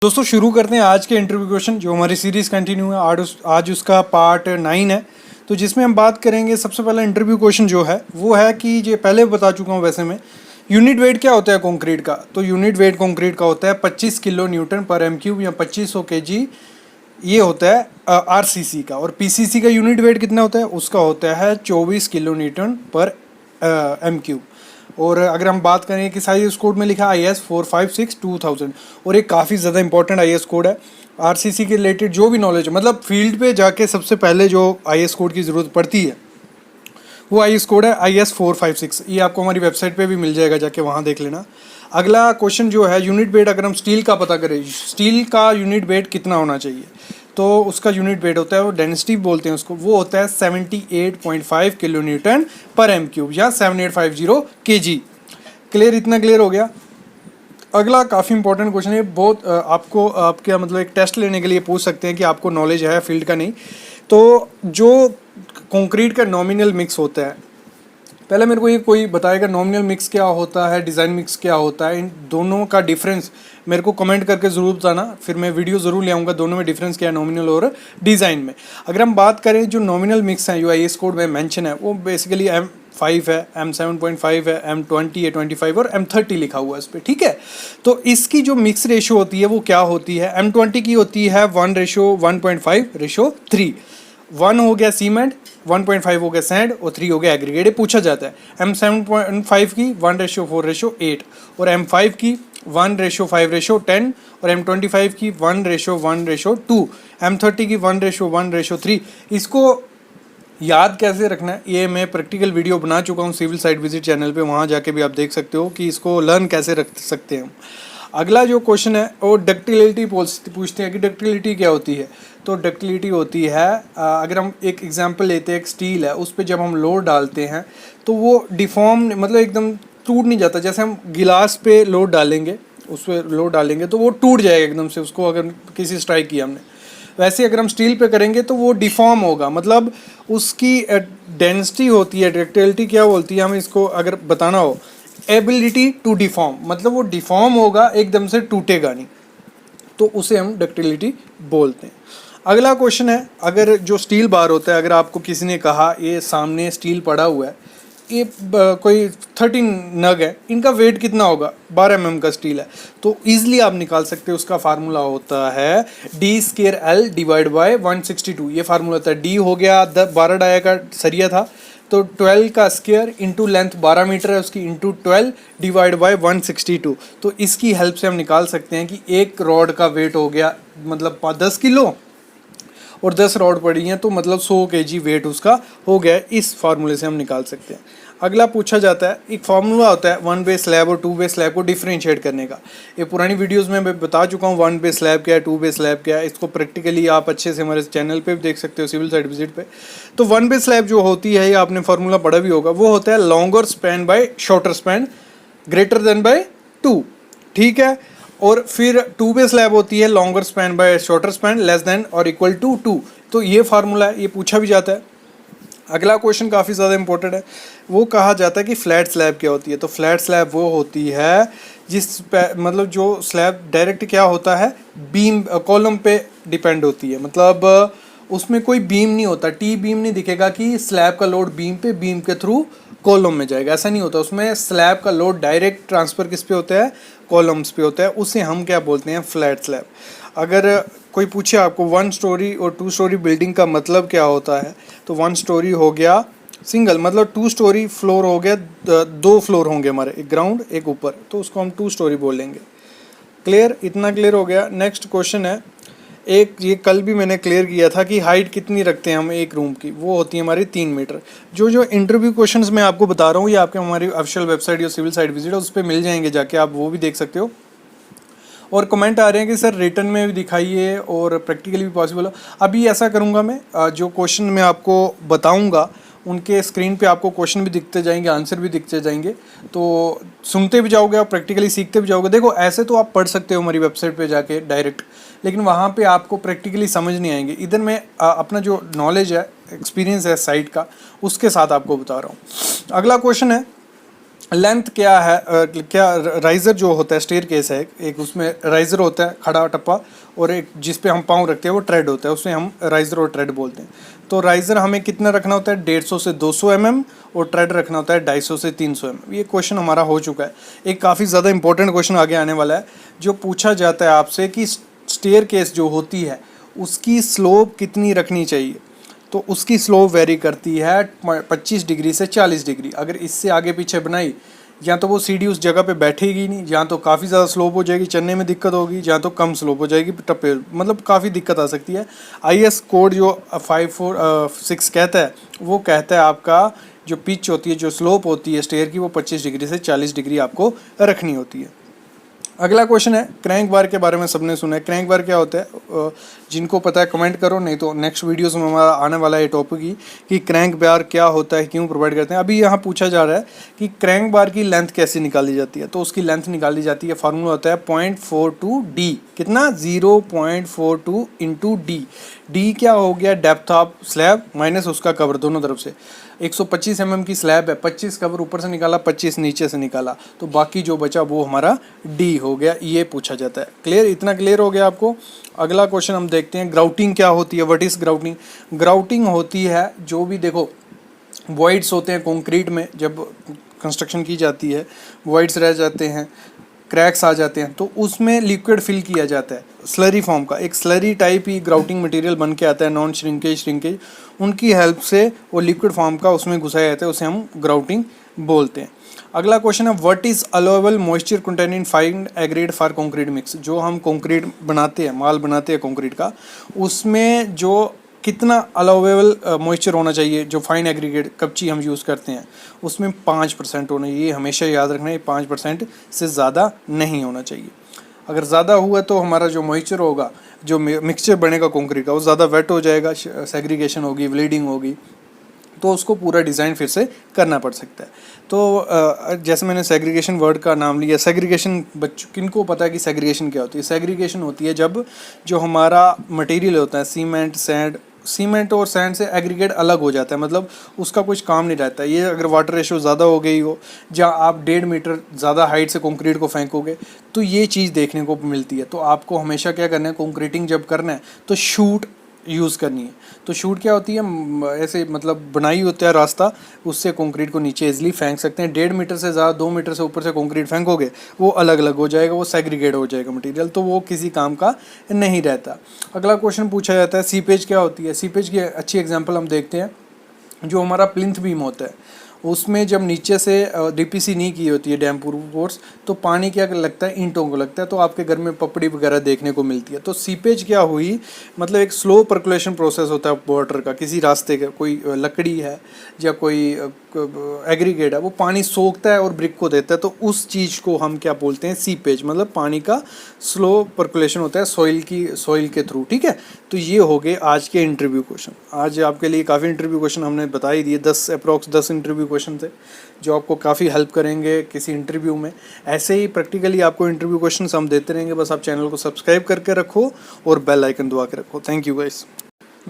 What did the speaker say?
दोस्तों शुरू करते हैं आज के इंटरव्यू क्वेश्चन जो हमारी सीरीज़ कंटिन्यू है। आज उसका पार्ट 9 है। तो जिसमें हम बात करेंगे, सबसे पहला इंटरव्यू क्वेश्चन जो है वो है कि ये पहले बता चुका हूँ वैसे मैं, यूनिट वेट क्या होता है कंक्रीट का। तो यूनिट वेट कंक्रीट का होता है 25 किलो न्यूटन पर एम क्यूब या 2500 kg। ये होता है आरसीसी का। और पीसीसी का यूनिट वेट कितना होता है, उसका होता है 24 किलो न्यूटन पर एम क्यूब। और अगर हम बात करें कि साइज कोड में लिखा है IS 456/2000, और एक काफ़ी ज़्यादा इंपॉर्टेंट IS कोड है। आरसीसी के रिलेटेड जो भी नॉलेज है, मतलब फील्ड पे जाके सबसे पहले जो IS कोड की ज़रूरत पड़ती है वो IS कोड है IS 456। ये आपको हमारी वेबसाइट पे भी मिल जाएगा, जाके वहाँ देख लेना। अगला क्वेश्चन जो है यूनिट वेट, अगर हम स्टील का पता करें, स्टील का यूनिट वेट कितना होना चाहिए, तो उसका यूनिट वेट होता है, वो डेंसिटी बोलते हैं उसको, वो होता है 78.5 किलो न्यूटन पर एम क्यूब या 7850 kg। क्लियर, इतना क्लियर हो गया। अगला काफ़ी इंपॉर्टेंट क्वेश्चन है, बहुत आपको आपके मतलब एक टेस्ट लेने के लिए पूछ सकते हैं कि आपको नॉलेज है फील्ड का नहीं। तो जो कंक्रीट का नॉमिनल मिक्स होता है, पहले मेरे को ये कोई बताएगा नॉमिनल मिक्स क्या होता है, डिज़ाइन मिक्स क्या होता है, इन दोनों का डिफरेंस मेरे को कमेंट करके ज़रूर बताना, फिर मैं वीडियो ज़रूर ले आऊँगा दोनों में डिफरेंस क्या है नॉमिनल और डिज़ाइन में। अगर हम बात करें जो नॉमिनल मिक्स है जो IS कोड में मेंशन है, वो बेसिकली M5 है, M7.5 है, M20 है, 25 और M30 लिखा हुआ है इस पर, ठीक है। तो इसकी जो मिक्स रेशो होती है वो क्या होती है, M20 की होती है 1:1.5:3। 1 हो गया सीमेंट, 1.5 हो गया सैंड और 3 हो गया एग्रीगेट। ये पूछा जाता है। M7.5 की 1:4:8 और M5 की 1:5:10 और M25 की 1:1:2, M30 की 1:1:3। इसको याद कैसे रखना है ये मैं प्रैक्टिकल वीडियो बना चुका हूँ सिविल साइट विजिट चैनल पे, वहाँ जाके भी आप देख सकते हो कि इसको लर्न कैसे रख सकते हैं हम। अगला जो क्वेश्चन है वो डक्टिलिटी पूछते हैं कि डक्टिलिटी क्या होती है। तो डक्टिलिटी होती है, अगर हम एक एग्जांपल लेते हैं, एक स्टील है, उस पर जब हम लोड डालते हैं तो वो डिफॉर्म, मतलब एकदम टूट नहीं जाता। जैसे हम गिलास पे लोड डालेंगे, उस पर लोड डालेंगे तो वो टूट जाएगा एकदम से, उसको अगर किसी स्ट्राइक किया हमने। वैसे अगर हम स्टील पे करेंगे तो वो डिफॉर्म होगा, मतलब उसकी डेंसिटी होती है, डक्टिलिटी क्या बोलती है, हमें इसको अगर बताना हो, एबिलिटी टू डिफॉर्म, मतलब वो डिफॉर्म होगा, एकदम से टूटेगा नहीं, तो उसे हम डक्टिलिटी बोलते हैं। अगला क्वेश्चन है, अगर जो स्टील बार होता है, अगर आपको किसी ने कहा ये सामने स्टील पड़ा हुआ है, ये कोई 13 नग है, इनका वेट कितना होगा, 12 mm का स्टील है, तो ईजिली आप निकाल सकते हो। उसका फार्मूला होता है D²L/162। ये फार्मूला होता है, D हो गया 12 डाया का सरिया था, तो 12 का स्क्वायर इंटू लेंथ 12 मीटर है उसकी, इंटू 12 / 162। तो इसकी हेल्प से हम निकाल सकते हैं कि एक रॉड का वेट हो गया मतलब 10 किलो, और 10 रॉड पड़ी हैं तो मतलब 100 kg वेट उसका हो गया। इस फार्मूले से हम निकाल सकते हैं। अगला पूछा जाता है, एक फार्मूला होता है 1 वे स्लैब और 2 वे स्लैब को डिफरेंशिएट करने का। ये पुरानी वीडियोस में मैं बता चुका हूँ 1 वे स्लैब क्या है, 2 वे स्लैब क्या है। इसको प्रैक्टिकली आप अच्छे से हमारे चैनल पे भी देख सकते हो, सिविल साइट विजिट पे। तो 1 वे स्लैब जो होती है, ये आपने फार्मूला पढ़ा भी होगा, वो होता है longer span by shorter span greater than by 2, ठीक है। और फिर 2 वे स्लैब होती है longer span by shorter span less than और इक्वल टू 2। तो ये फार्मूला है, ये पूछा भी जाता है। अगला क्वेश्चन काफ़ी ज़्यादा इंपॉर्टेंट है, वो कहा जाता है कि फ्लैट स्लैब क्या होती है। तो फ्लैट स्लैब वो होती है जिस मतलब जो स्लैब डायरेक्ट क्या होता है, बीम कॉलम पे डिपेंड होती है, मतलब उसमें कोई बीम नहीं होता, टी बीम नहीं दिखेगा कि स्लैब का लोड बीम पे, बीम के थ्रू कॉलम में जाएगा, ऐसा नहीं होता। उसमें स्लैब का लोड डायरेक्ट ट्रांसफ़र किस पे होता है, कॉलम्स पे होता है। उसे हम क्या बोलते हैं, फ्लैट स्लैब। अगर कोई पूछे आपको 1 स्टोरी और 2 स्टोरी बिल्डिंग का मतलब क्या होता है, तो 1 स्टोरी हो गया सिंगल, मतलब 2 स्टोरी फ्लोर हो गया, 2 फ्लोर होंगे हमारे, एक ग्राउंड एक ऊपर, तो उसको हम 2 स्टोरी बोलेंगे। क्लियर, इतना क्लियर हो गया। नेक्स्ट क्वेश्चन है, एक ये कल भी मैंने क्लियर किया था कि हाइट कितनी रखते हैं हम एक रूम की, वो होती है हमारी 3 मीटर। जो जो इंटरव्यू क्वेश्चंस मैं आपको बता रहा हूँ, ये आपके हमारी ऑफिशियल वेबसाइट या सिविल साइट विजिट है, उस पर मिल जाएंगे, जाके आप वो भी देख सकते हो। और कमेंट आ रहे हैं कि सर रिटर्न में भी दिखाइए और प्रैक्टिकली भी पॉसिबल हो। अभी ऐसा करूँगा मैं, जो क्वेश्चन मैं आपको बताऊँगा उनके स्क्रीन पे आपको क्वेश्चन भी दिखते जाएंगे, आंसर भी दिखते जाएंगे, तो सुनते भी जाओगे और प्रैक्टिकली सीखते भी जाओगे। देखो ऐसे तो आप पढ़ सकते हो हमारी वेबसाइट पे जाके डायरेक्ट, लेकिन वहाँ पे आपको प्रैक्टिकली समझ नहीं आएंगे। इधर मैं अपना जो नॉलेज है, एक्सपीरियंस है साइट का, उसके साथ आपको बता रहा हूँ। अगला क्वेश्चन है, लेंथ क्या है, क्या राइज़र जो होता है स्टेयर केस है एक उसमें राइज़र होता है खड़ा टप्पा, और एक जिस पे हम पाँव रखते हैं वो ट्रेड होता है, उसमें हम राइज़र और ट्रेड बोलते हैं। तो राइज़र हमें कितना रखना होता है, 150 से 200 mm, और ट्रेड रखना होता है 250 से 300 mm। ये क्वेश्चन हमारा हो चुका है। एक काफ़ी ज़्यादा इंपॉर्टेंट क्वेश्चन आगे आने वाला है जो पूछा जाता है आपसे कि स्टेयर केस जो होती है उसकी स्लोप कितनी रखनी चाहिए। तो उसकी स्लोप वेरी करती है 25 डिग्री से 40 डिग्री। अगर इससे आगे पीछे बनाई, या तो वो सीढ़ी उस जगह पे बैठेगी नहीं, या तो काफ़ी ज़्यादा स्लोप हो जाएगी, चलने में दिक्कत होगी, या तो कम स्लोप हो जाएगी टप्पे, मतलब काफ़ी दिक्कत आ सकती है। IS कोड जो 546 कहता है वो कहता है आपका जो पिच होती है, जो स्लोप होती है स्टेयर की, वो 25 डिग्री से 40 डिग्री आपको रखनी होती है। अगला क्वेश्चन है क्रैंक बार के बारे में सबने सुना है। क्रैंक बार क्या होता है, जिनको पता है कमेंट करो, नहीं तो नेक्स्ट वीडियोस में हमारा आने वाला है टॉपिक ही कि क्रैंक बार क्या होता है, क्यों प्रोवाइड करते हैं। अभी यहाँ पूछा जा रहा है कि क्रैंक बार की लेंथ कैसे निकाली जाती है। तो उसकी लेंथ निकाली जाती है, फार्मूला होता है 0.42 d, कितना 0.42 इंटू डी। डी क्या हो गया, डेप्थ ऑफ स्लैब माइनस उसका कवर दोनों तरफ से। 125 mm की स्लैब है, 25 कवर ऊपर से निकाला, 25 नीचे से निकाला, तो बाकी जो बचा वो हमारा डी हो गया। ये पूछा जाता है। क्लियर, इतना क्लियर हो गया आपको। अगला क्वेश्चन हम देखते हैं, ग्राउटिंग क्या होती है, व्हाट इज ग्राउटिंग। ग्राउटिंग होती है जो भी देखो वॉइड्स होते हैं कंक्रीट में, जब कंस्ट्रक्शन की जाती है वॉइड्स रह जाते हैं, क्रैक्स आ जाते हैं, तो उसमें लिक्विड फिल किया जाता है स्लरी फॉर्म का। एक स्लरी टाइप ही ग्राउटिंग मटेरियल बन के आता है, नॉन श्रिंकेज, उनकी हेल्प से वो लिक्विड फॉर्म का उसमें घुसाया जाता है, उसे हम ग्राउटिंग बोलते हैं। अगला क्वेश्चन है, what is allowable moisture containing fine agreed for concrete mix. जो हम कंक्रीट बनाते हैं, माल बनाते हैं कंक्रीट का, उसमें जो कितना अलाउएबल मॉइस्चर होना चाहिए, जो फाइन एग्रीगेट कपची हम यूज़ करते हैं उसमें 5% होना चाहिए। हमेशा याद रखना है 5% से ज़्यादा नहीं होना चाहिए। अगर ज़्यादा हुआ तो हमारा जो मॉइस्चर होगा, जो मिक्सचर बनेगा कंक्रीट का, वो ज़्यादा वेट हो जाएगा, सेग्रीगेशन होगी, ब्लीडिंग होगी, तो उसको पूरा डिज़ाइन फिर से करना पड़ सकता है। तो जैसे मैंने सेग्रीगेशन वर्ड का नाम लिया, सेग्रीगेशन बच्चों किनको पता है कि सेग्रीगेशन क्या होती है। सेग्रीगेशन होती है जब जो हमारा मटेरियल होता है, सीमेंट और सैंड से एग्रीगेट अलग हो जाता है, मतलब उसका कुछ काम नहीं रहता। ये अगर वाटर रेशियो ज़्यादा हो गई हो, या आप 1.5 मीटर ज़्यादा हाइट से कंक्रीट को फेंकोगे, तो ये चीज़ देखने को मिलती है। तो आपको हमेशा क्या करना है, कंक्रीटिंग जब करना है तो शूट यूज़ करनी है। तो शूट क्या होती है, ऐसे मतलब बनाई होता है रास्ता, उससे कंक्रीट को नीचे इजीली फेंक सकते हैं। 1.5 मीटर से ज़्यादा 2 मीटर से ऊपर से कंक्रीट फेंकोगे, वो अलग अलग हो जाएगा, वो सेग्रीगेट हो जाएगा मटेरियल, तो वो किसी काम का नहीं रहता। अगला क्वेश्चन पूछा जाता है, सीपेज क्या होती है। सीपेज की अच्छी एग्जाम्पल हम देखते हैं, जो हमारा प्लिंथ बीम होता है उसमें जब नीचे से DPC नहीं की होती है, डैम प्रूफ कोर्स, तो पानी क्या लगता है, ईंटों को लगता है, तो आपके घर में पपड़ी वगैरह देखने को मिलती है। तो सीपेज क्या हुई, मतलब एक स्लो पर्कुलेशन प्रोसेस होता है वाटर का। किसी रास्ते का कोई लकड़ी है या कोई एग्रीगेट है, वो पानी सोखता है और ब्रिक को देता है, तो उस चीज़ को हम क्या बोलते हैं, सीपेज। मतलब पानी का स्लो पर्कुलेशन होता है सॉइल के थ्रू। ठीक है, तो ये हो गए आज के इंटरव्यू क्वेश्चन। आज आपके लिए काफ़ी इंटरव्यू क्वेश्चन हमने बता ही दिए, 10 इंटरव्यू क्वेश्चन थे जो आपको काफ़ी हेल्प करेंगे किसी इंटरव्यू में। ऐसे ही प्रैक्टिकली आपको इंटरव्यू क्वेश्चन हम देते रहेंगे। बस आप चैनल को सब्सक्राइब करके रखो और बेल आइकन दबा के रखो। Thank you guys.